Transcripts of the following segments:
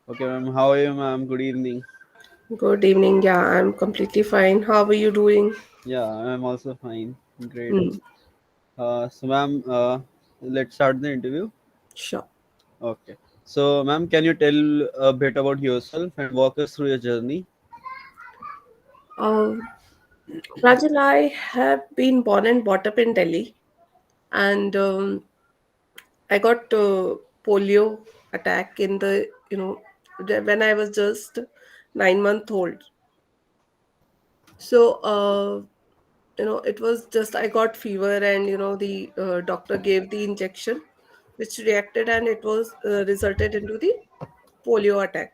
Okay, ma'am. How are you, ma'am? Good evening. Good evening. Yeah, I'm completely fine. How are you doing? Yeah, I'm also fine. Great. Hmm. Ma'am, let's start the interview. Sure. Okay. So, ma'am, can you tell a bit about yourself and walk us through your journey? Um, Rajal, I have been born and brought up in Delhi, and I got polio attack in when I was just 9 month old. So it was just I got fever, and the doctor gave the injection, which reacted, and it was resulted into the polio attack.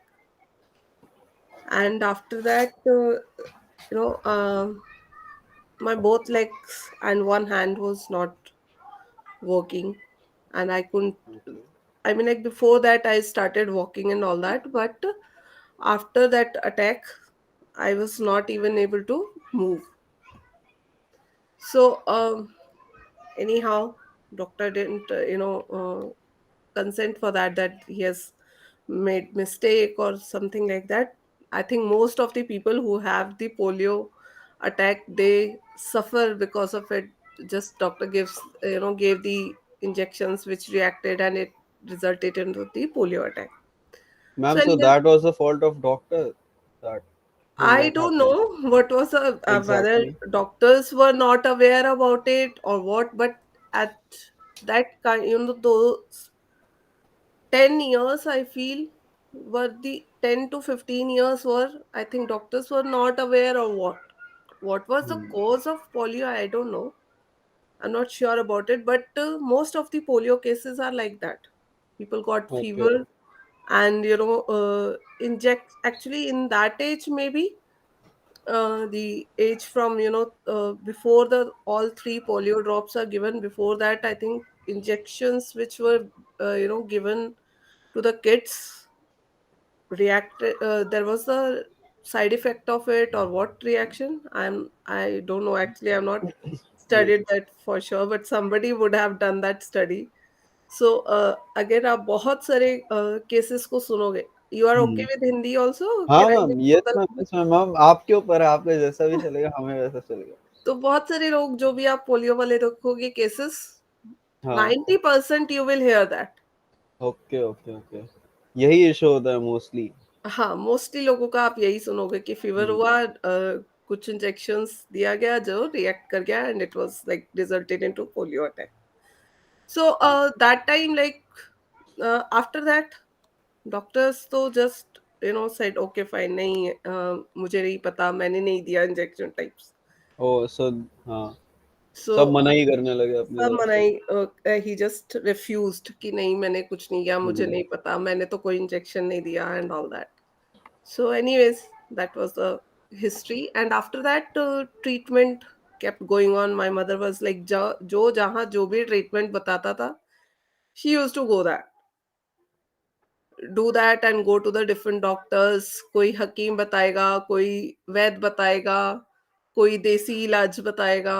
And after that, you know um, my both legs and one hand was not working, and I couldn't. Okay. I mean, like before that I started walking and all that, but after that attack I was not even able to move. So anyhow, doctor didn't consent for that he has made mistake or something like that. I think most of the people who have the polio attack, they suffer because of it. Just doctor gave the injections which reacted, and it resulted into the polio attack. So Ma'am, so anyways, that was the fault of doctor that thing I that don't happened. know what was whether Exactly. doctors were not aware about it or what, but at that kind, those 10 years, I feel, were the 10 to 15 years were, I think doctors were not aware of what was the Hmm. cause of polio. I don't know. I'm not sure about it, but most of the polio cases are like that. People got Okay. fever, and inject, actually in that age, maybe the age from before the all three polio drops are given. Before that, I think injections which were given to the kids reacted, there was a side effect of it, or what reaction, I don't know. Actually, I've not Yes. studied that for sure, but somebody would have done that study. So अगर आप बहुत सारे cases को सुनोगे, you are okay Hmm. with Hindi also? हाँ Can I ma'am, give yes you the ma'am, language? Yes ma'am, ma'am आपके ऊपर है, आपका जैसा भी चलेगा, हमें वैसा चलेगा। तो बहुत सारे लोग जो भी आप पोलियो वाले देखोगे केसेस, हाँ। 90% you will hear that. Okay, okay, okay. यही इशू होता है मोस्टली। हाँ, मोस्टली लोगों का आप यही सुनोगे कि फीवर हम्म। हुआ, कुछ इंजेक्शंस दिया गया जो रिएक्ट कर गया, and it was like resulted into polio attack. So that time, like after that, doctors तो जस्ट सेड ओके फाइन, नहीं मुझे नहीं पता, मैंने नहीं दिया इंजेक्शन टाइप्स. ओ सो हाँ, सो सब मना ही करने लगे अपनी सब तरफ से। मनाई, ही जस्ट रिफ्यूज्ड कि नहीं, मैंने कुछ नहीं किया, मुझे हम्म। नहीं पता, मैंने तो कोई इंजेक्शन नहीं दिया and all that. So, anyways, that was the history. And after that, treatment kept going on. My mother was like, जो जहाँ जो भी treatment बताता था, she used to go that, do that and go to the different doctors. कोई हकीम बताएगा, कोई वैद्य बताएगा, कोई देसी इलाज बताएगा.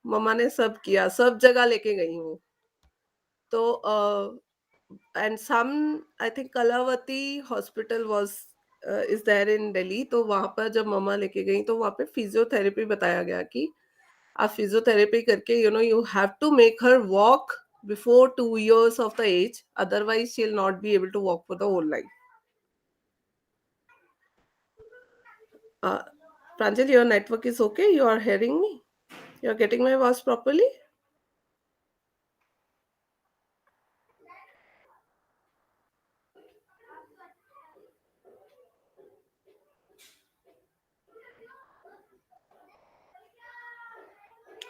मम्मा ने सब किया, सब जगह लेके गई वो. तो and some, I think Kalavati hospital was is there in Delhi. तो वहां पर जब मम्मा लेके गई, तो वहां पे फिजियोथेरेपी बताया गया कि आप फिजियोथेरेपी करके, you have to make her walk before 2 years of the age, otherwise she'll not be able to walk for the whole life. uh, Pranjal, your network is okay? You are hearing me? You're getting my voice properly?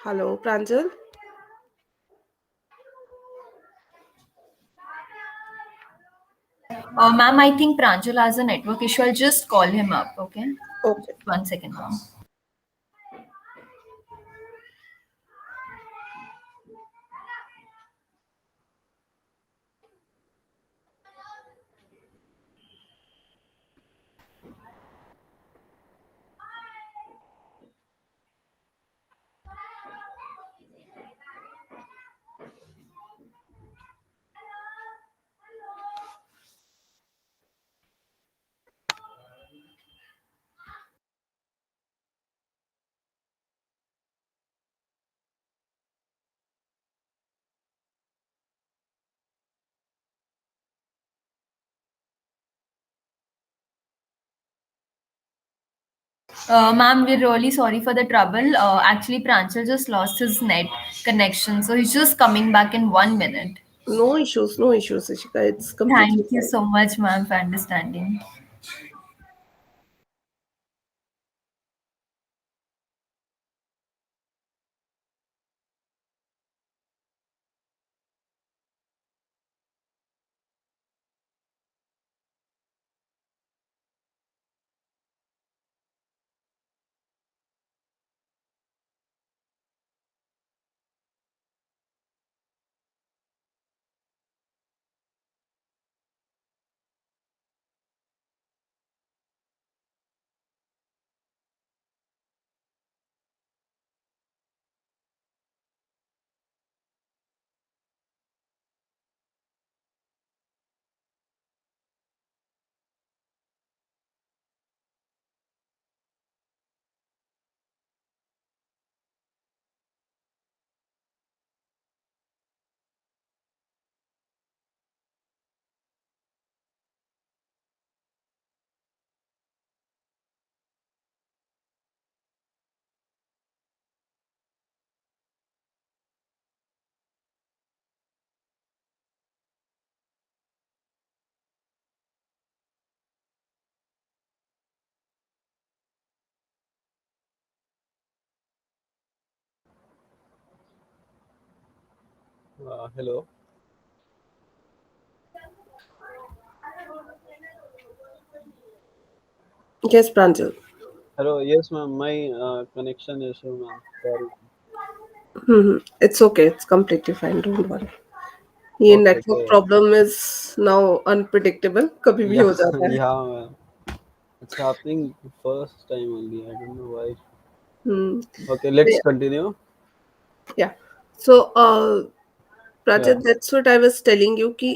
Hello, Pranjal? Ma'am, I think Pranjal has a network issue. I'll just call him up, okay? Okay. 1 second, ma'am. Ma'am, we're really sorry for the trouble. Actually, Pranchal just lost his net connection, so he's just coming back in 1 minute. No issues, Ishika. It's completely Thank you fine. so much, ma'am, for understanding. Hello. Yes, Pranjal. Hello. Yes, ma'am. My connection issue, ma'am. Sorry. It's okay. It's completely fine. Don't worry. ये Okay. Network So problem is now unpredictable, कभी भी yeah, हो जाता है. yeah, ma'am. It's happening first time only. I don't know why. Hmm. Okay, let's continue. Yeah. So, Yeah. Pranjal, that's what I was telling you कि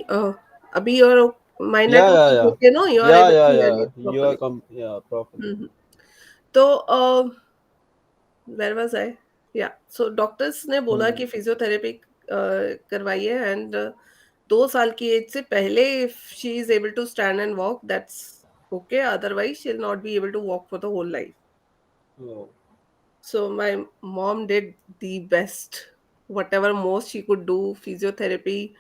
अभी your my Yeah, network yeah, is yeah. okay, no? You are Yeah, able yeah, to hear yeah. me You are properly. yeah, properly. हम्म. तो where was I? Yeah. So doctors ने बोला Hmm. कि physiotherapy करवाइए and 2 साल की age से पहले if she is able to stand and walk that's okay, otherwise she will not be able to walk for the whole life. Oh. So my mom did the best, whatever most she could do, physiotherapy,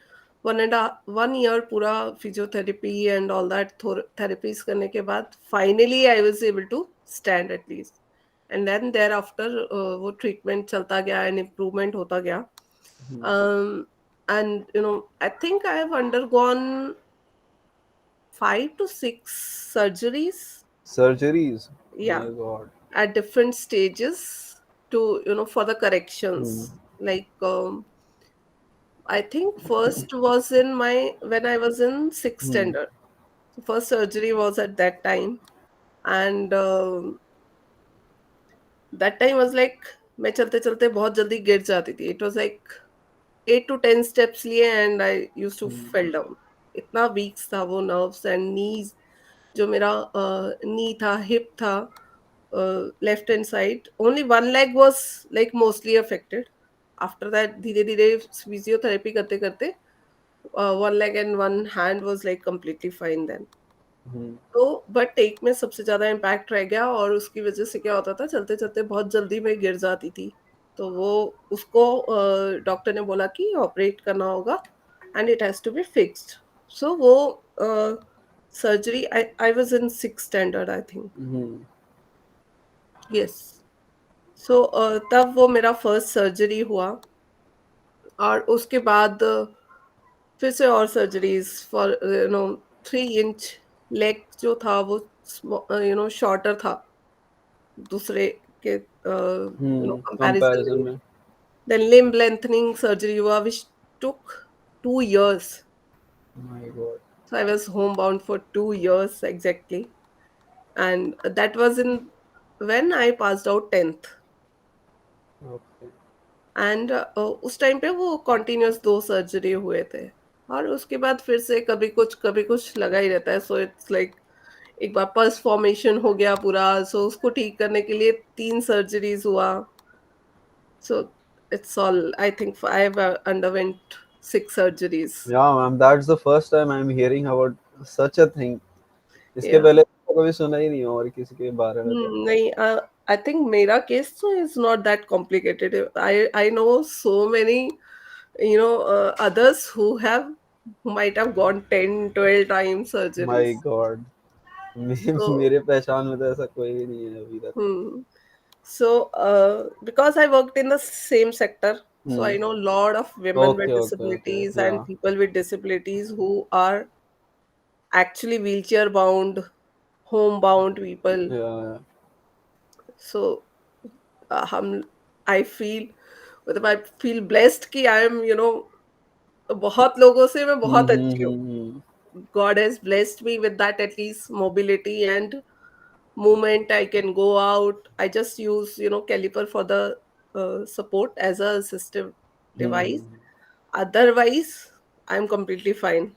1.5 1 year पूरा physiotherapy and all that therapies करने के बाद finally I was able to stand at least. And then thereafter वो treatment चलता गया and improvement होता गया. Hmm. Um, and I think I have undergone 5 to 6 surgeries. Surgeries. Yeah, My God. at different stages to for the Hmm. corrections, like I think first was in my when I was in sixth Hmm. standard. So first surgery was at that time, and that time was like मैं चलते चलते बहुत जल्दी गिर जाती थी. It was like 8 to 10 steps लिए and I used to Hmm. fell down. इतना weak था वो nerves and knees. जो मेरा नी था, हिप था, left hand side, only one leg was like mostly affected. After that धीरे धीरे फिजियोथेरेपी करते करते one leg and one hand was like completely fine then. Hmm. तो बट एक में सबसे ज्यादा इम्पैक्ट रह गया और उसकी वजह से क्या होता था, चलते चलते बहुत जल्दी मैं गिर जाती थी. तो वो उसको डॉक्टर ने बोला कि ऑपरेट करना होगा and it has to be fixed. So वो surgery I I was in six standard I think. Hmm. Yes. So तब वो मेरा फर्स्ट सर्जरी हुआ और उसके बाद फिर से और सर्जरीज फॉर 3 इंच लेग जो था वो शॉर्टर था दूसरे के कंपैरिजन Comparison में. में. देन लिम्ब लेंथनिंग सर्जरी हुआ विच टुक 2 years. My God. So I was homebound for 2 years exactly, and that was in when I passed out 10th. Okay. And उस टाइम पे वो कॉन्टिन्यूअस 2 सर्जरी हुए थे. और उसके बाद फिर से कभी कुछ लगा ही रहता है. सो इट्स लाइक एक बार पल्स फॉर्मेशन हो गया पूरा, सो उसको ठीक करने के लिए 3 सर्जरीज हुआ. So it's all I think I have underwent 6 surgeries. Yeah, ma'am. That's the first time I'm hearing about such a thing. इसके या पहले तो कभी सुना ही नहीं हो और किसी के बारे में तो। नहीं, आई थिंक मेरा केस तो is not that complicated. I know so many, others who might have gone 10-12 times my surgeries. God. So, मेरे पहचान में तो ऐसा कोई भी नहीं है अभी तक। hmm. So, because I worked in the same sector, so I hmm. know a lot of women okay with okay okay, disabilities या and people with disabilities who are actually wheelchair bound, home bound people. या। So, हम I feel, मतलब I feel blessed कि I am, बहुत लोगों से मैं बहुत अच्छी हूँ. हम्म। God has blessed me with that at least mobility and movement. I can go out. I just use, caliper for the support as a assistive device. Hmm. Otherwise, I'm completely fine.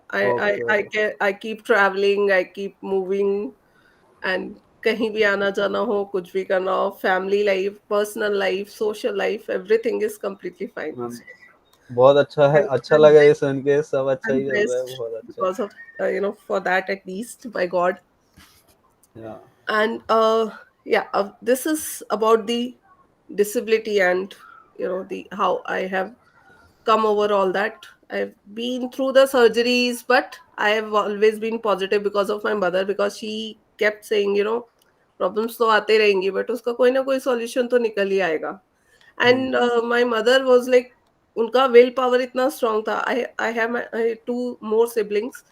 I I okay I okay. can I keep traveling. I keep moving, and कहीं भी आना जाना हो, कुछ भी करना हो, family life, personal life, social life, everything is completely fine. Ma'am, So बहुत अच्छा है, I'm अच्छा I'm लगा ये blessed. सुन के, सब अच्छा I'm ही चल रहा है, blessed बहुत अच्छा। because of, for that at least by God. या। And yeah, this is about the disability and the how I have come over all that. I've been through the surgeries, but I have always been positive because of my mother, because she kept saying, problems तो आते रहेंगी, but उसका कोई ना कोई solution तो निकल ही आएगा. हम्म। And my mother was like, उनका will power इतना strong था. I have two more siblings,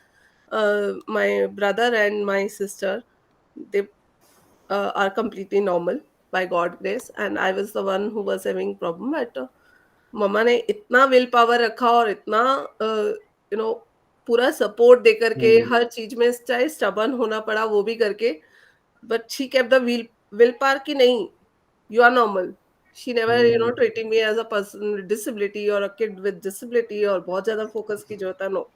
my brother and my sister. They are completely normal by God grace, and I was the one who was having problem. But मम्मा ने इतना will power रखा और इतना you know पूरा support दे करके हम्म। हर चीज में, चाहे स्टबर्न होना पड़ा वो भी करके, but she kept the will power की नहीं, you are normal. She never hmm. Treating me as a person with disability और अ किड विद डिसेबिलिटी और बहुत ज्यादा फोकस की जरूरत है, no.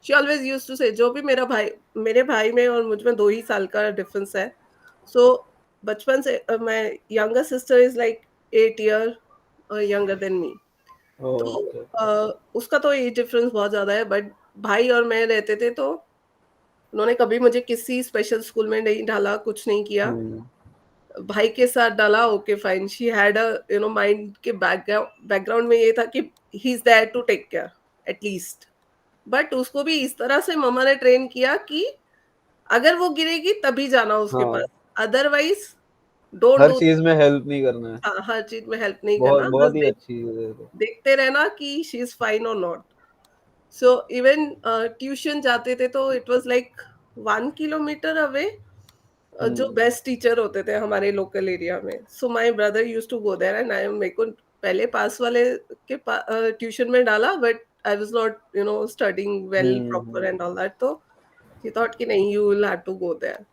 She always used to say, जो भी मेरे भाई में और मुझ में 2 ही साल का डिफरेंस है. सो बचपन से my younger sister is like 8 year younger than me. तो ओके ओके। उसका तो एज डिफरेंस बहुत ज्यादा है, बट भाई और मैं रहते थे तो उन्होंने कभी मुझे किसी स्पेशल स्कूल में नहीं डाला, कुछ नहीं किया. हम्म। भाई के साथ डाला, okay fine. She had a mind के बैकग्राउंड में ये था कि he is there to take care at least. But उसको भी इस तरह से मम्मा ने ट्रेन किया कि अगर वो गिरेगी तभी जाना उसके पास, हाँ, अदरवाइज डोंट हर डू. चीज में हेल्प नहीं करना है। हाँ, हर चीज में हेल्प नहीं बहुत करना, बस बहुत ही अच्छी चीज है ये तो। देखते रहना कि शी इज फाइन और नॉट. सो इवन ट्यूशन जाते थे तो it was like 1 kilometre away. जो हम्म। बेस्ट टीचर होते थे हमारे लोकल एरिया में, so my brother used to go there, and I मेरे को पहले पास वाले के ट्यूशन में डाला, but I was not studying well proper hmm. And all that. तो शी थॉट कि नहीं, you will have to go there.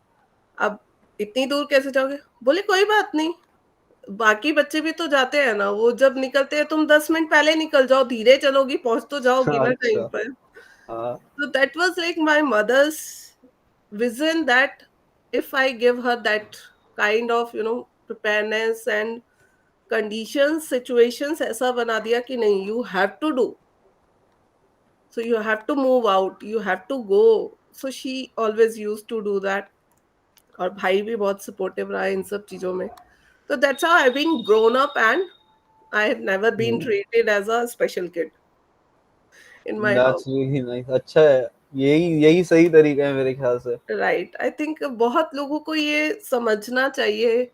अब इतनी दूर कैसे जाओगे? बोले कोई बात नहीं, बाकी बच्चे भी तो जाते हैं ना, वो जब निकलते हैं तुम 10 मिनट पहले निकल जाओ, धीरे चलोगी पहुंच तो जाओगी ना टाइम अच्छा। पर. हाँ। So that was like my mother's vision, that if I give her that kind of preparedness and conditions, situations ऐसा बना दिया कि नहीं, you have to do, so you have to move out, you have to go. So she always used to do that. और भाई भी बहुत supportive रहा है इन सब चीजों में. So that's how I've been grown up, and I have never been treated as a special kid in my house. That's really nice, अच्छा है। यही यही सही तरीका है मेरे ख्याल से। राइट, आई थिंक बहुत लोगों को ये समझना चाहिए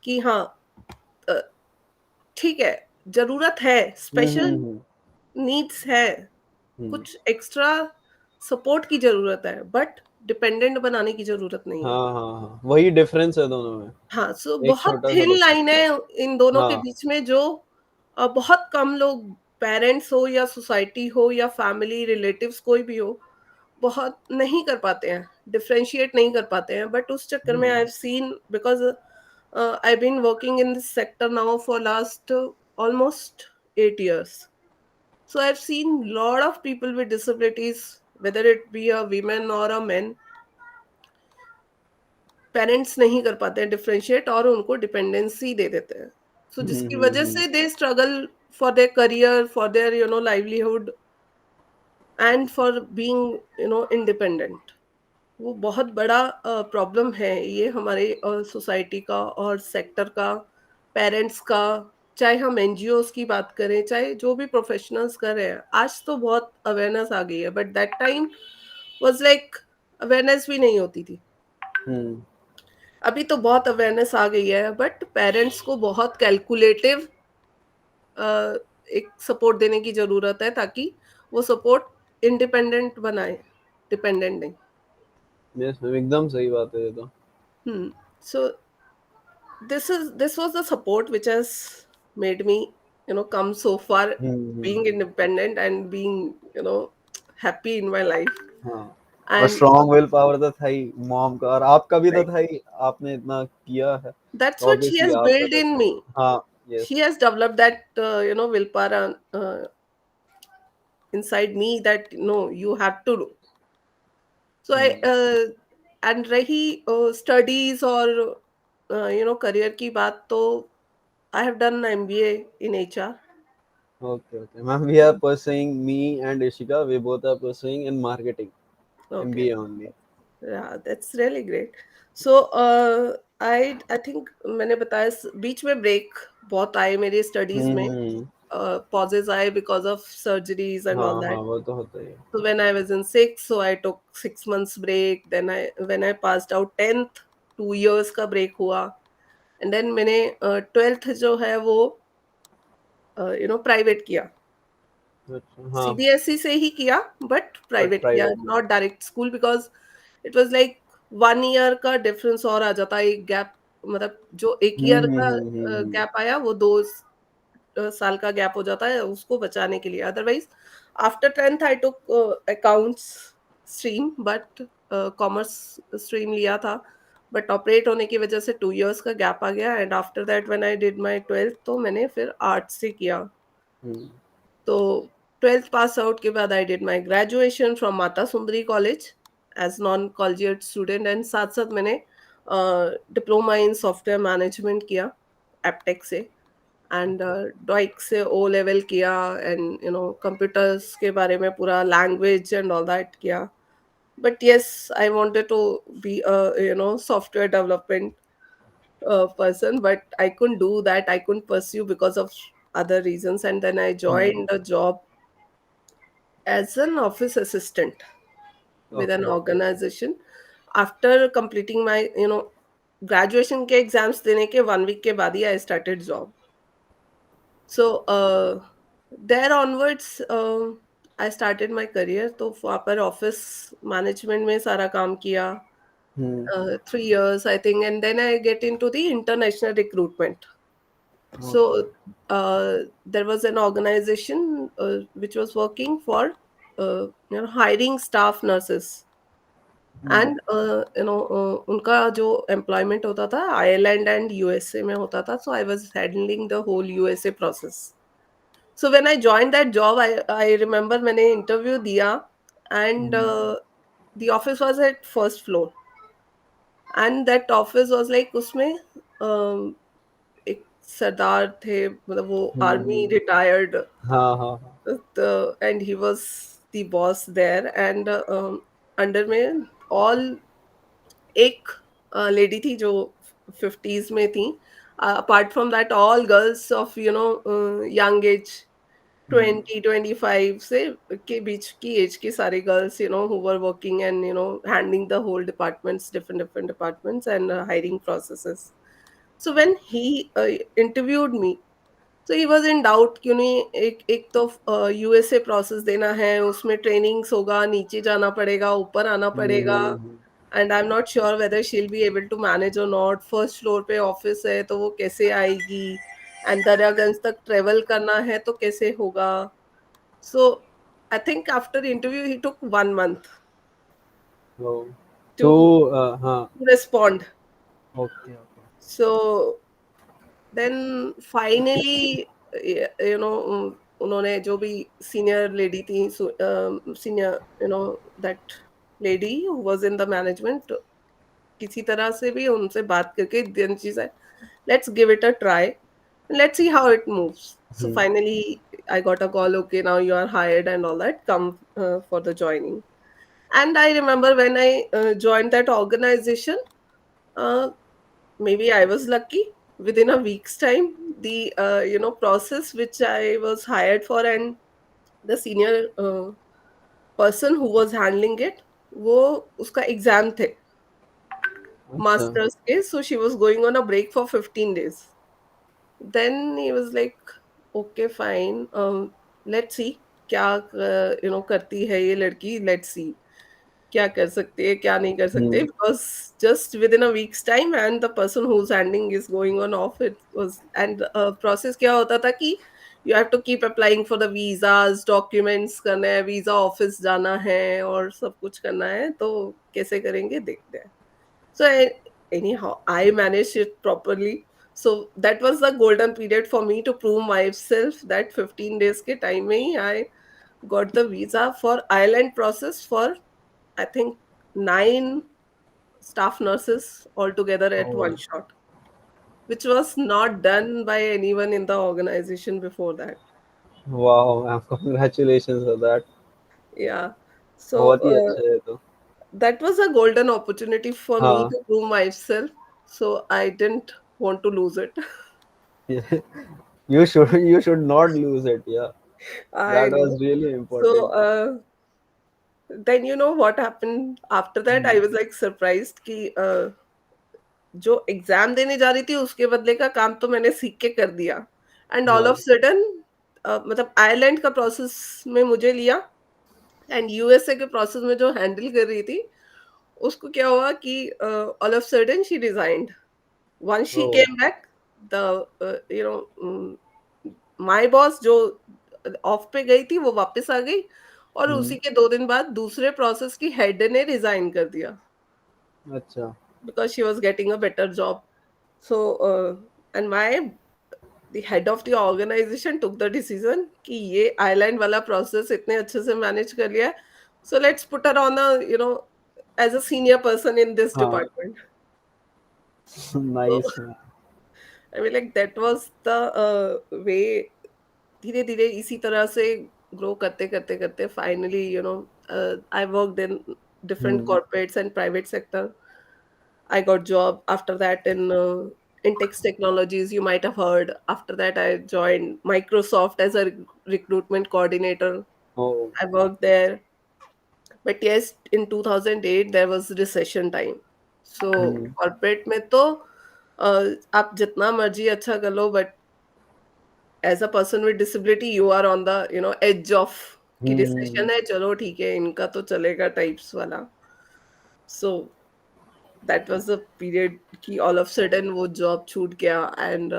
कि हाँ, अ, ठीक है, जरूरत है, स्पेशल हम्म। नीड्स है, हम्म। कुछ एक्स्ट्रा सपोर्ट की जरूरत है, बट डिपेंडेंट बनाने की जरूरत नहीं है. हाँ हाँ हाँ, वही डिफरेंस है दोनों में। हाँ, सो एक बहुत छोटा सा थिन बस। लाइन है इन दोनों के हाँ। बीच में, जो बहुत कम लोग, पेरेंट्स हो या सोसाइटी हो या फैमिली रिलेटिव्स कोई भी हो, बहुत नहीं कर पाते हैं, डिफरेंशिएट नहीं कर पाते हैं. बट उस चक्कर में I have seen, because I been working in this sector now for last almost 8 years. So I've seen lot of people with disabilities, whether it be a woman or a man, parents नहीं कर पाते हैं differentiate और उनको dependency दे देते हैं. सो जिसकी वजह हम्म। से they struggle for their career, for their livelihood, and for being independent. वो बहुत बड़ा प्रॉब्लम है ये हमारे सोसाइटी का और सेक्टर का, पेरेंट्स का, चाहे हम एनजीओज की बात करें, चाहे जो भी प्रोफेशनल्स कर रहे हैं। आज तो बहुत अवेयरनेस आ गई है, but that time was like awareness भी नहीं होती थी। हम्म। अभी तो बहुत अवेयरनेस आ गई है, बट पेरेंट्स को बहुत कैलकुलेटिव एक सपोर्ट देने की जरूरत है, ताकि वो सपोर्ट इंडिपेंडेंट बनाए, डिपेंडेंट नहीं। यस मैम, एकदम सही बात है ये तो। सो this was the support which has made me, come so far, being hmm. independent and being, happy in my life. हाँ, और And स्ट्रॉन्ग विल पावर तो था ही मॉम का, और आपका भी तो right, था ही, आपने इतना किया है that's तो what she ऑब्वियसली has आपका built तो in था ही। me. हाँ। Yes. She has developed that willpower inside me, that no, you have to do. So I hmm. and rahi studies or career ki baat, to I have done MBA in HR. Okay okay ma'am, we are pursuing, me and Ishika, we both are pursuing in marketing, Okay. MBA only. Yeah, that's really great. So I think मैंने बताया, बीच में break बहुत आए मेरी studies में, हम्म। pauses आए because of surgeries and हाँ all हाँ, that. वो तो होता ही है। So when I was in sixth, so I took 6 months break. Then when I passed out 10th, 2 years का ब्रेक हुआ. And then मैंने 12th जो है वो प्राइवेट किया. अच्छा हाँ। सीबीएसई से ही किया, बट बट प्राइवेट किया, प्राइवेट में। Not direct school, because it was like 1 year का डिफरेंस और आ जाता है, एक गैप, मतलब जो एक ईयर का हम्म। गैप आया, वो 2 साल का गैप हो जाता है, उसको बचाने के लिए. Otherwise after 10th I took accounts stream, but commerce stream लिया था, बट ऑपरेट होने की वजह से 2 इयर्स का गैप आ गया. And after that when I did my 12th, तो मैंने फिर आर्ट्स से किया. हम्म। तो 12th पास आउट के बाद I did my graduation from Mata Sundari college as non collegiate student. And साथ साथ मैंने डिप्लोमा इन सॉफ्टवेयर मैनेजमेंट किया एपटेक से. एंड डॉइक से ओ लेवल किया. एंड कंप्यूटर्स के बारे में पूरा लैंग्वेज एंड ऑल दैट किया. But yes, I wanted to be software development person, but I couldn't do that. I couldn't pursue because of other reasons. And then I hmm. joined a job as an office assistant with an okay okay. organization. After completing my, graduation के exams देने के 1 week के बाद ही I started job. So there onwards, I started my career. तो वहाँ पर office management में सारा काम किया. हम्म। 3 years, I think, and then I get into the international recruitment. Okay. So there was an organization which was working for hiring staff nurses. Hmm. And उनका जो employment होता था आयरलैंड एंड यूएसए में होता था. So I was handling the whole USA process. So when I join that job, I remember मैंने interview दिया. And hmm. The office was at first floor. And that office was like, उसमें एक सरदार थे, मतलब वो आर्मी हम्म। Retired, हाँ हाँ हाँ। And he was the boss there. And under में ऑल, एक लेडी थी जो 50s में थी. Apart from that, all girls of young age, hmm. 20-25 से के बीच की एज की सारी girls, who were working and handling the whole departments, different different departments and hiring processes. So when he interviewed me, so he was in doubt, क्यों नहीं, एक एक तो यूएसए प्रोसेस देना है, उसमें ट्रेनिंग्स होगा, नीचे जाना पड़ेगा, ऊपर आना पड़ेगा. Hmm. And I am not sure whether she will be able to manage और नॉट. फर्स्ट फ्लोर पे ऑफिस है, तो वो कैसे आएगी. एंड दरियागंज तक ट्रेवल करना है, तो कैसे होगा. So I think after interview he took 1 month or, two तो हाँ। respond. Okay okay. So then finally, उन्होंने जो भी सीनियर लेडी थी, senior, that lady who was in the management, किसी तरह से भी उनसे बात करके, then she said, let's give it a try, let's see how it moves. So hmm. Finally I got a call, okay now you are hired and all that, come for the joining. And I remember when I joined that organization, uh, maybe I was lucky. Within a week's time, the process which I was hired for, and the senior person who was handling it, वो उसका exam थे अच्छा. Masters के, so she was going on a break for 15 days. Then he was like, okay fine, let's see क्या करती है ये लड़की, let's see क्या कर सकते हैं क्या नहीं कर सकते, Hmm. because just within a week's time and the person who's handling is going on off, it was, and process क्या होता था कि you have to keep applying for the visas, documents करना है, visa office जाना है और सब कुछ करना है, तो कैसे करेंगे देखते हैं. So anyhow, I managed it properly. So that was the golden period for me to prove myself, that 15 days ke time mein hi I got the visa for island process for, I think, 9 staff nurses altogether at Oh, one shot, which was not done by anyone in the organization before that. wow, ma'am. Congratulations for that. Yeah. So बहुत ही अच्छा है तो. that was a golden opportunity for me हाँ. to prove myself. So I didn't want to lose it. You should not lose it. Yeah, I that know. was really So important. then you know what happened after that? I Hmm. was like surprised कि जो exam देने जा रही थी उसके बदले का काम तो मैंने सीख के कर दिया. एंड ऑल ऑफ हाँ. सडन मतलब आयरलैंड का प्रोसेस में मुझे लिया, एंड यूएसए के प्रोसेस में जो हैंडल कर रही थी उसको क्या हुआ कि all of sudden she resigned. Once she Oh. came back, the my boss जो ऑफ पे गई थी वो वापस आ गई, और Hmm. उसी के 2 दिन बाद दूसरे प्रोसेस की हेड ने रिजाइन कर दिया, अच्छा. Because she was getting a better job. So and my the head of the organization took the decision कि ये आइलैंड वाला प्रोसेस इतने अच्छे से मैनेज कर लिया है, so let's put her on a, as a senior person in this हाँ. department. So Nice, man. I mean, like, that was the way. धीरे धीरे इसी तरह से ग्रो करते करते करते finally I worked in different Hmm. corporates and private sector. I got job after that in text technologies, you might have heard. After that I joined Microsoft as a recruitment coordinator. Oh. I worked there. But yes, in 2008 there was recession time. So Hmm. corporate में तो आप जितना मर्जी अच्छा कर लो, but as a person with disability you are on the edge of कि Hmm. recession है, चलो ठीक है इनका तो चलेगा टाइप्स वाला. So that was the period कि all of sudden वो job छूट गया, and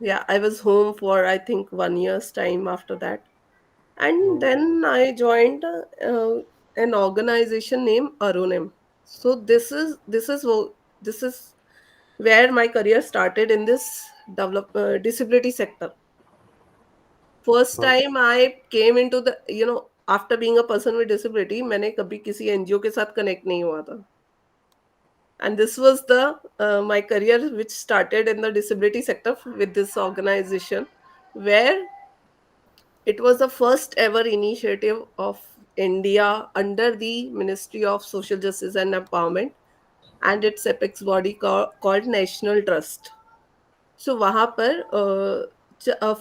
yeah, I was home for I think 1 year's time after that. And Oh. then I joined an organization named Arunim. So this is where my career started in this disability sector. First Oh. time I came into the, after being a person with disability, मैंने कभी किसी NGO के साथ connect नहीं हुआ था. And this was the my career which started in the disability sector with this organization, where it was the first ever initiative of India under the Ministry of Social Justice and Empowerment, and its apex body called National Trust. So वहाँ पर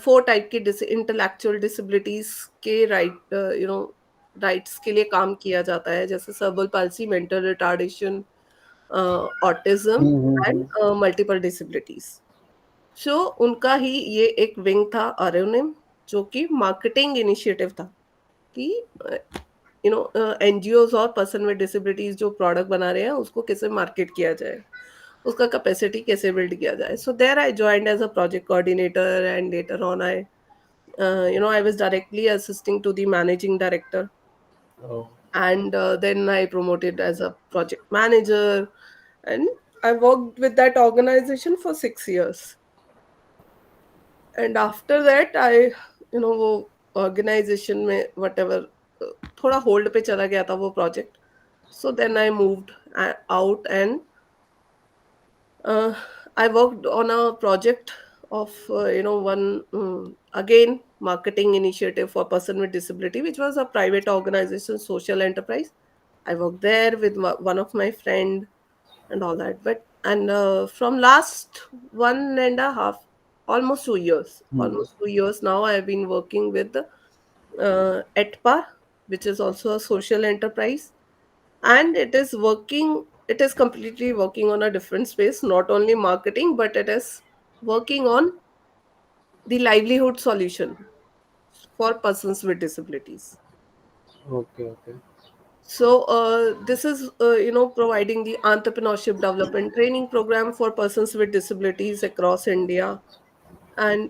4 type के intellectual disabilities के rights के लिए काम किया जाता है, जैसे cerebral palsy, mental retardation, autism Hmm. Hmm. And Hmm. Multiple disabilities. So उनका ही ये एक विंग था अरुणिम, जो कि मार्केटिंग इनिशिएटिव था कि एनजीओज और पर्सन विद डिसेबिलिटीज जो प्रोडक्ट बना रहे हैं उसको कैसे मार्केट किया जाए, उसका कैपेसिटी कैसे बिल्ड किया जाए. So there I joined as a project coordinator, and later on I was directly assisting to the managing director, Oh. and then I promoted as a project manager, and I worked with that organization for 6 years. And after that I वो organization में whatever थोड़ा hold पे चला गया था वो project. So then I moved out, and uh, I worked on a project of one again marketing initiative for person with disability, which was a private organization, social enterprise. I worked there with one of my friend and all that. But and from last 1.5, Hmm. almost 2 years now, I have been working with ETPA, which is also a social enterprise, and it is working. It is completely working on a different space, not only marketing, but it is working on the livelihood solution for persons with disabilities. Okay, okay. So this is providing the entrepreneurship development training program for persons with disabilities across India, and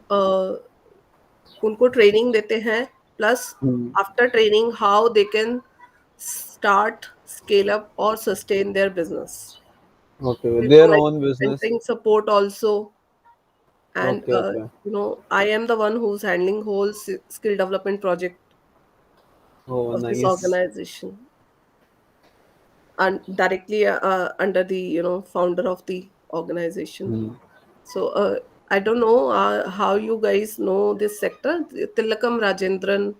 उनको training देते हैं, plus Hmm. After training how they can start, scale up, or sustain their business. Okay, with We their provide own business. mentoring support also, and Okay, okay. I am the one who's handling whole skill development project Oh, of this nice. organization, and directly under the founder of the organization. Hmm. So I don't know how you guys know this sector. Tilakam Rajendran,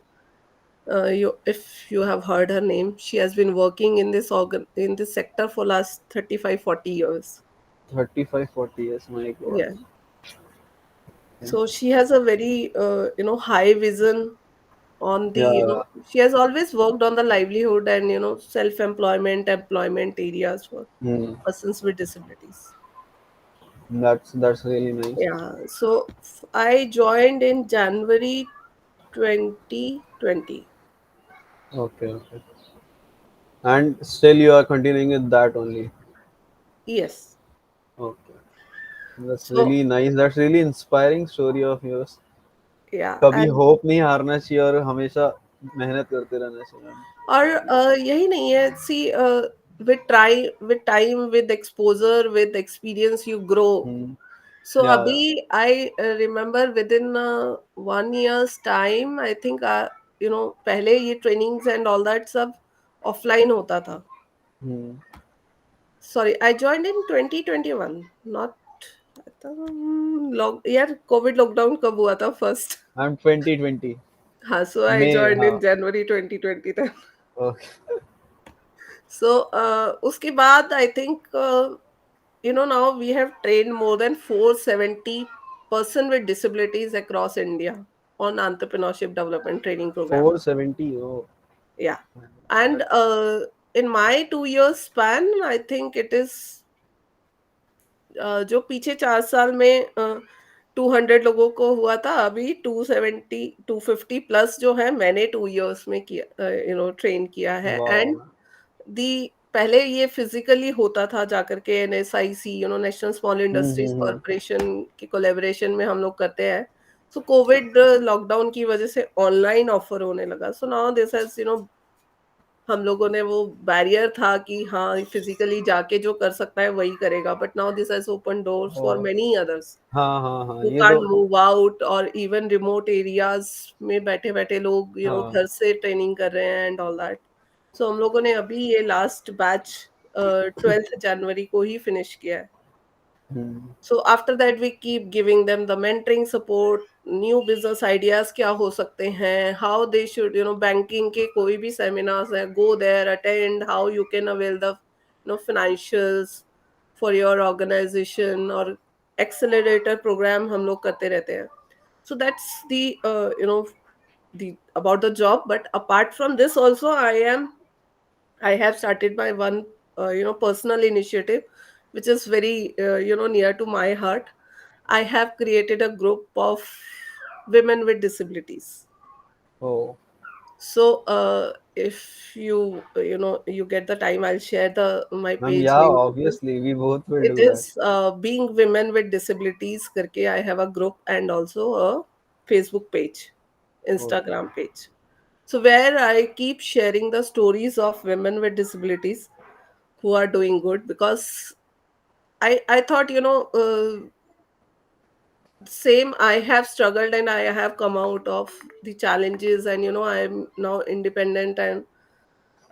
if you have heard her name, she has been working in in this sector for last 35-40 years. 35, 40 years, my God. Yeah. Okay. So she has a very high vision on the Yeah, she has always worked on the livelihood and self employment, employment areas for hmm. persons with disabilities. That's really nice. Yeah. So I joined in January 2020. Okay, okay. And still you are continuing with that only. Yes. Okay. That's So really nice. That's really inspiring story of yours. yeah, कभी and hope नहीं हारना चाहिए और हमेशा मेहनत करते रहना चाहिए. और यही नहीं है, सी with time, with exposure, with experience, you grow. Hmm. So Yeah, abhi yeah. I remember within 1 year's time, I think पहले ये trainings and all that सब offline होता था. Hmm. Sorry, I joined in 2021, not यार COVID lockdown कब हुआ था first? I'm 2020. हाँ, so I May, joined in हाँ. January 2020 then. Okay. So उसके बाद I think now we have trained more than 470 person with disabilities across India on entrepreneurship development training program. 470. Oh, Yeah. And that's in my 2 years span, I think it is जो पीछे 4 साल में 200 लोगों को हुआ था, अभी 250 प्लस जो है मैंने 2 years में किया, ट्रेन किया है. And wow. दी पहले ये फिजिकली होता था जाकर के NSIC, national small industries Hmm. Corporation की कोलैबोरेशन में हम लोग करते हैं. सो कोविड लॉकडाउन की वजह से ऑनलाइन ऑफर होने लगा. सो नाउ दिस हैज हम लोगों ने वो बैरियर था कि हाँ फिजिकली जाके जो कर सकता है वही करेगा, but now this has open doors for Oh. Many others हाँ, हाँ, हाँ. who ये तो can't move out, और इवन रिमोट एरियाज में बैठे बैठे लोग हाँ. घर से ट्रेनिंग कर रहे हैं एंड ऑल दैट. सो हम लोगों ने अभी ये लास्ट बैच 12 जनवरी को ही फिनिश किया है. Hmm. So after that we keep giving them the mentoring support, new business ideas क्या हो सकते हैं, how they should, banking के कोई भी seminars है, go there, attend, how you can avail the financials for your organization, और accelerator program हम लोग करते रहते हैं. So that's the the about the job. But apart from this also, I have started my one personal initiative, which is very near to my heart. I have created a group of women with disabilities. Oh, So if you you get the time, I'll share the my ma'am, page yeah, link with you. obviously, we both will It do that. is being women with disabilities करके I have a group and also a Facebook page, Okay. Instagram page. So where I keep sharing the stories of women with disabilities who are doing good, because I thought same, I have struggled and I have come out of the challenges, and I am now independent, and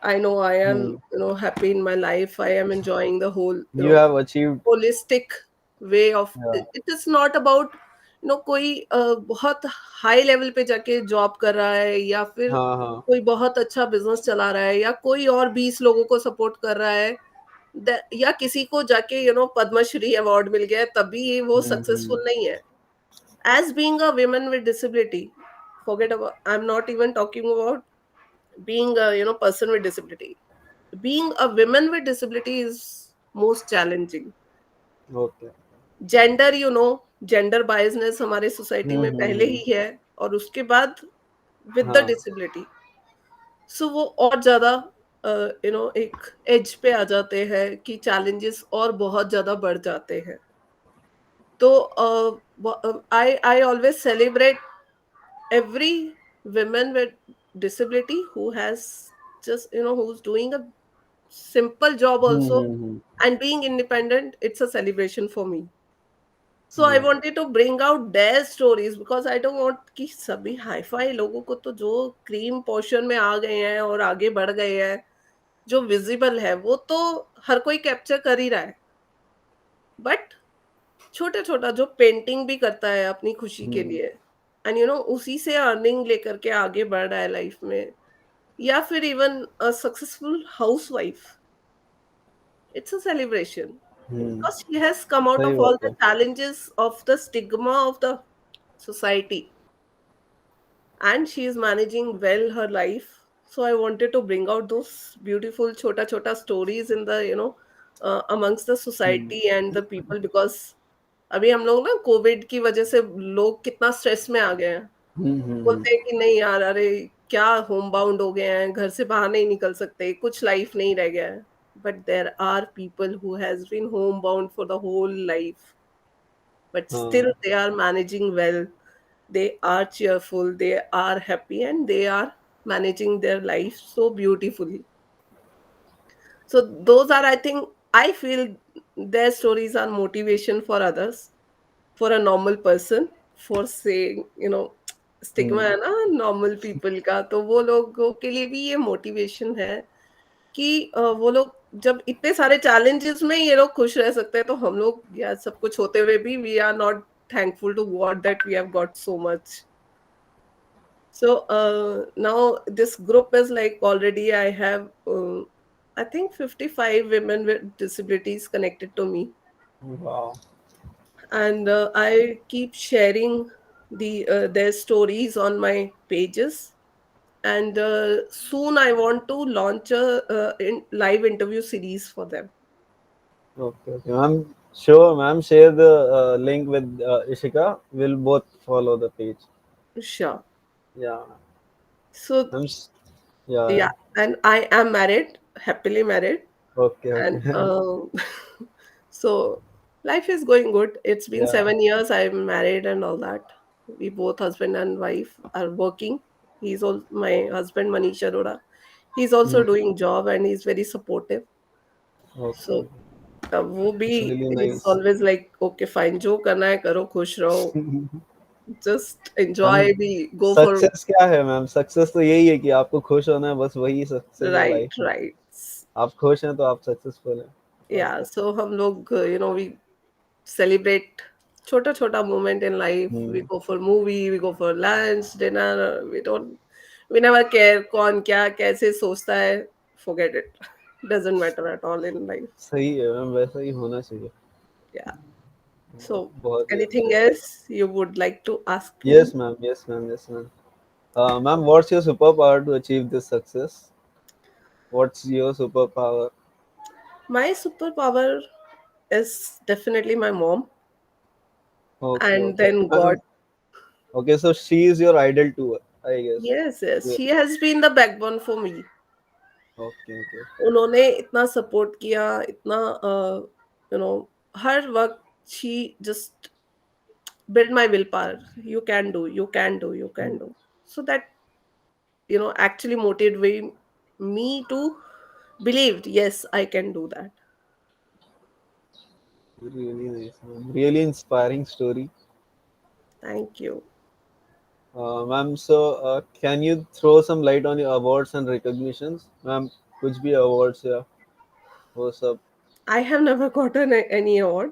I know I am Hmm. happy in my life. I am enjoying the whole You have achieved, holistic way of yeah. it is not about कोई बहुत high level पे जाके job कर रहा है, या फिर हाँ हाँ। कोई बहुत अच्छा बिजनेस चला रहा है, या कोई और 20 लोगों को सपोर्ट कर रहा है, या किसी को जाके पद्मश्री अवार्ड मिल गया है, तभी वो हम्म। सक्सेसफुल नहीं है. As being a woman with disability, forget about, I'm not even talking about being a person with disability. Being a woman with disability is most challenging. Okay. Gender, gender biasness हमारे society में पहले हम्म। ही है, और उसके बाद with the हाँ। Disability, सो वो और ज्यादा एक एज पे आ जाते हैं कि चैलेंजेस और बहुत ज्यादा बढ़ जाते हैं. तो I always celebrate every woman with disability who has just who's doing a simple job also, hmm. and being independent, it's a celebration for me. So I या। wanted to bring out their stories, because I don't want कि सभी hi fi लोगों को तो जो cream portion में आ गए हैं और आगे बढ़ गए हैं, जो विजिबल है वो तो हर कोई कैप्चर कर ही रहा है, बट छोटा छोटा जो पेंटिंग भी करता है अपनी खुशी के हम्म। लिए, एंड उसी से अर्निंग लेकर के आगे बढ़ रहा है लाइफ में, या फिर even a successful housewife, it's a celebration, hmm. because she has come out सही of all बात the है। challenges of the stigma of the society, and she is managing well her life. So I wanted to bring out those beautiful chota chota stories in the amongst the hmm. society and the people, because अभी हम लोग ना Covid की वजह से लोग कितना stress में आ गए हैं. हम्म। बोलते हैं कि नहीं यार, अरे क्या होम बाउंड हो गए हैं, घर से बाहर नहीं निकल सकते, कुछ लाइफ नहीं रह गया है. But there are people who has been home bound for the whole life, but still हाँ। they are managing well, they are cheerful, they are happy, and they are managing their life so beautifully. So those are, I think, I feel their stories are motivation for others, for a normal person, for saying, stigma hmm. है ना normal people का, तो वो लोगों के लिए भी ये मोटिवेशन है कि वो लोग जब इतने सारे चैलेंजेस में ये लोग खुश रह सकते हैं, तो हम लोग यार सब कुछ होते हुए भी we are not thankful to God that we have got so much. So now this group is like, already I have I think 55 women with disabilities connected to me, वाह। and I keep sharing their stories on my pages. And soon I want to launch a live interview series for them. Okay okay ma'am. Sure ma'am, share the link with Ishika, will both follow the page. Sure. या So ma'am. या yeah, and I am married, happily married, okay and okay. so life is going good. It's been या। 7 years I'm married and all that. We both, husband and wife, are working. He's all my husband, Manish Arora. He's also doing job, and he's very supportive. Okay. So वो भी, it's really he's nice. always like, okay fine, जो करना है करो, खुश रहो, just ma'am, enjoy, भी go for. Success क्या है मैम? सक्सेस तो यही है कि आपको खुश होना है, बस वही सक्सेस है Right, लाइफ में। right. आप खुश हैं तो आप सक्सेसफुल हैं। और Yeah, क्या। so हम लोग we celebrate छोटा छोटा moment in life. We hmm. go for movie, we go for lunch, dinner. We never care कौन क्या कैसे सोचता है. Forget it. Doesn't matter at all in life. सही है मैम, वैसा ही होना चाहिए। Yeah. So बहुत ही anything अच्छे। else you would like to ask me? Yes ma'am, yes ma'am, yes ma'am. Ma'am, what's your super power to achieve this success? What's your super power? My superpower is definitely my mom, okay and okay then ma'am. God. Okay, so she is your idol too, I guess. Yes, yes. She has been the backbone for me. Okay okay. उन्होंने इतना support किया, इतना हर वक्त she just build my willpower. You can do, you can do, you can do. So that actually motivated me to believe, yes, I can do that. Really nice ma'am, really inspiring story. Thank you. Ma'am, so can you throw some light on your awards and recognitions ma'am? कुछ भी awards या वो सब। I have never gotten any award,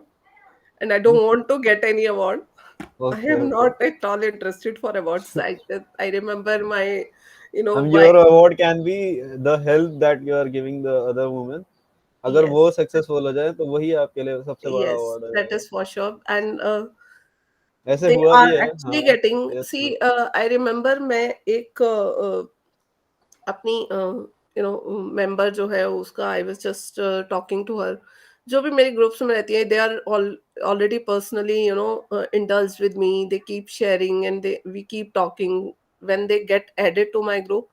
and I don't want to get any award. I Okay, am okay. not at all interested for awards. I remember my, why. Your award can be the help that you are giving the other woman. अगर वो Yes, successful हो जाए तो वही आपके लिए सबसे बड़ा yes, अवार्ड हो that जाएगा. is for sure. And ऐसे they हुआ भी are है, actually हाँ. getting. Yes, See, ma'am. I remember मैं एक अपनी मेंबर जो है उसका, I was just talking to her, जो भी मेरे ग्रुप्स में रहती है, they are already personally indulge with me, they keep sharing and they we keep talking. When they get added to my group,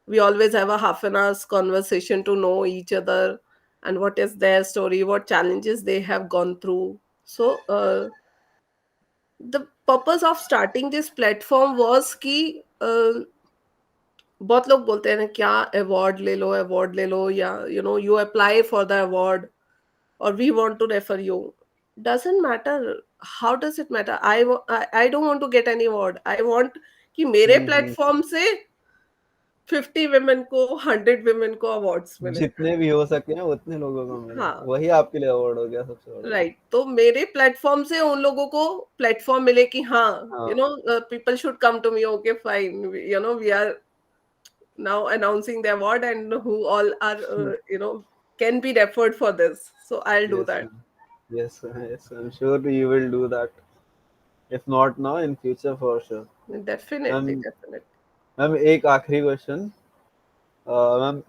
we always have a half an hour's conversation to know each other and what is their story, what challenges they have gone through. So the purpose of starting this platform was कि बहुत लोग बोलते हैं ना, क्या award ले लो, या you apply for the award, और we want to refer you. Doesn't matter. How does it matter? I don't want to get any award. I want कि मेरे हम्म. प्लेटफॉर्म से 50 women को, 100 women को अवार्ड्स मिले. जितने भी हो सके ना उतने लोगों को मिले, हाँ, वही आपके लिए अवार्ड हो गया सबसे बड़ा. राइट. तो मेरे प्लेटफॉर्म से उन लोगों को प्लेटफॉर्म मिले कि हाँ, हाँ. People should come to me. Okay, fine, we are now announcing the award, and who all are can be referred for this, so I'll do Yes, that. ma'am. Yes, yes, I'm sure you will do that. If not now, in future for sure. Definitely, ma'am, definitely. Ma'am एक आखिरी question. Ma'am,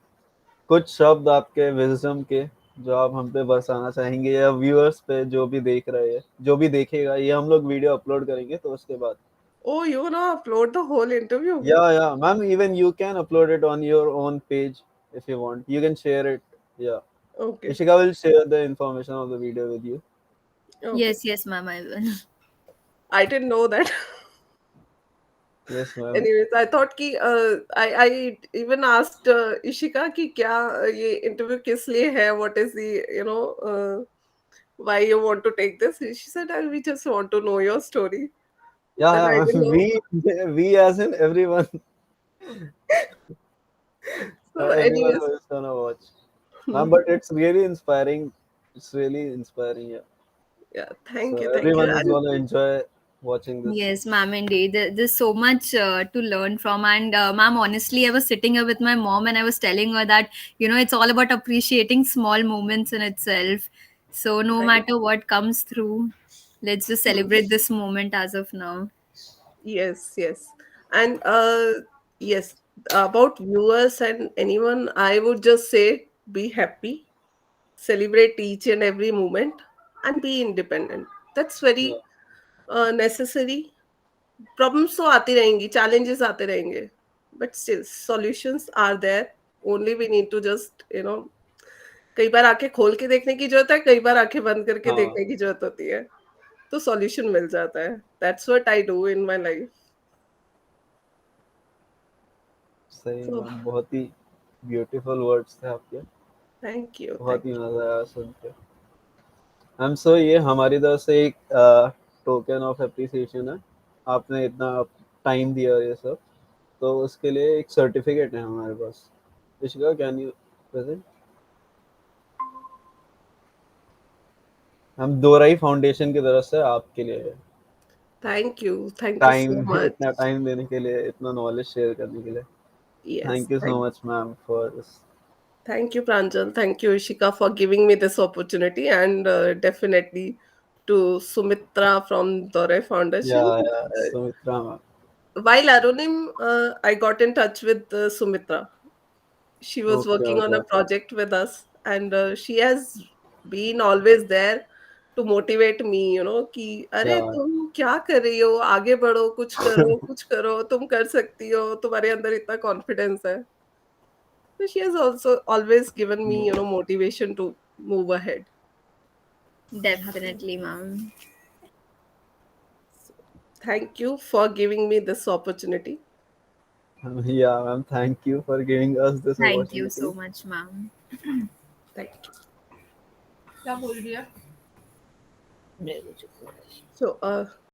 कुछ शब्द आपके wisdom के जो आप हम पे बरसाना चाहेंगे, या व्यूअर्स पे जो भी देख रहे हैं, जो भी देखेगा, ये हम लोग वीडियो अपलोड करेंगे तो उसके बाद. Oh, you wanna upload the whole interview? Yeah, ma'am, even you can upload it on your own page if you want. You can share it. Yeah. Okay, Ishika will share the information of the video with you. okay. Yes, yes, ma'am, I will. I didn't know that. Yes, ma'am. Anyways, I thought कि I even asked Ishika कि क्या ये interview किस लिए है, what is the why you want to take this. She said, we just want to know your story. Then I Yeah, didn't yeah. know. We as in everyone, So everyone anyways. who is gonna watch. But it's really inspiring. It's really inspiring. Yeah. Yeah, So thank you. everyone is And gonna enjoy watching this. Yes, ma'am, indeed. There's so much to learn from. And, ma'am, honestly, I was sitting here with my mom and I was telling her that, it's all about appreciating small moments in itself. So, no right. matter what comes through, let's just Hmm. celebrate this moment as of now. Yes, yes. And yes, about viewers and anyone, I would just say be happy, celebrate each and every moment, and be independent. That's Yeah. very necessary. Problems तो आती रहेंगी, challenges आते रहेंगे, but still solutions are there. Only we need to just कई बार आंखें खोल के देखने की जरूरत है, कई बार आंखें बंद करके हाँ. देखने की जरूरत होती है, तो सॉल्यूशन मिल जाता है. That's what I do in my life. सही सो में बहुत ही ब्यूटीफुल वर्ड्स थे आपके. थैंक यू, बहुत ही थैंक मजा आया सुन के. हम सो ये हमारी तरफ से एक टोकन ऑफ एप्रिसिएशन है. आपने इतना टाइम दिया ये सब, तो उसके लिए एक सर्टिफिकेट है हमारे पास. Ishika, can you present? हम दोराई फाउंडेशन की तरफ से आपके लिए है. Thank you time so much. इतना टाइम देने के लिए, इतना नॉलेज शेयर करने के लिए. Yes, thank you so much ma'am for this. Thank you Pranjal, thank you Ishika for giving me this opportunity, and definitely to Sumitra from Dore या Foundation. Sumitra ma'am. While Arunim, I got in touch with Sumitra. She was okay, working on okay. a project with us, and she has been always there to motivate me, कि या अरे तुम क्या कर रही हो, आगे बढ़ो, कुछ करो, तुम कर सकती हो, तुम्हारे अंदर इतना कॉन्फिडेंस है. So she has also always given me, motivation to move ahead. Definitely, ma'am. So thank you for giving me this opportunity. या ma'am, thank you for giving us this Thank you opportunity. so much, ma'am. Thank you. So